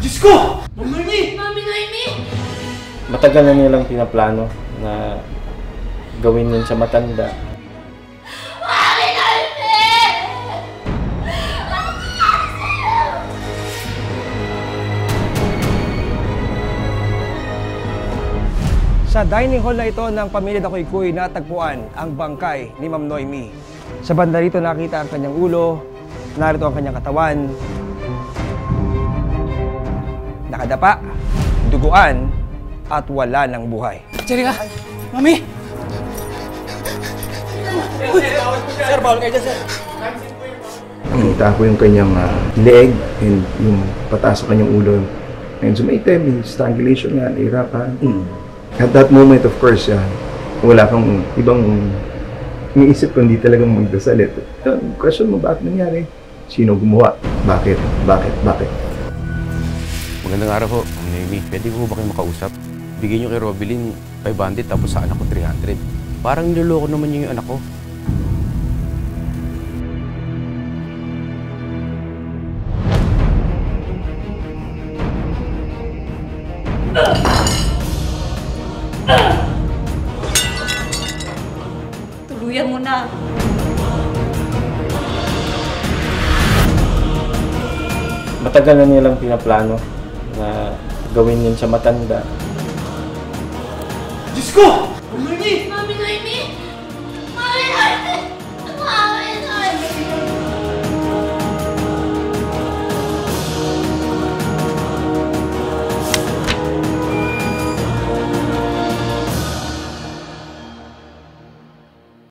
Diyos ko! Ma'am Noemi! Mami Noemi! Matagal na nilang pinaplano na gawin yun sa matanda. Mami Noemi! Sa dining hall na ito ng pamilya Dakoy-Koy natagpuan ang bangkay ni Ma'am Noemi. Sa banda rito nakita ang kanyang ulo, narito ang kanyang katawan. Nakadapa, duguan, at wala ng buhay. Jerry ka! Mami! Sir, bawal kayo dyan, sir. Nakita ko yung kanyang leg and yung pataas sa kanyang ulo. And sumaitim, yung strangulation nga, nahirapan. At that moment, of course, wala kang ibang iniisip kundi talagang magdasal. Question mo, bakit nangyari? Sino gumawa? Bakit? Magandang araw po, Ma'am Noemi. Pwede po ba kayo makausap? Bigyan niyo kay Robilyn 500 tapos sa anak ko 300. Parang niloloko naman niyo yung anak ko. Tuluyan mo na. Matagal na nilang pinaplano na gawin yun sa matanda. Diyos ko! Ma'am Noemi!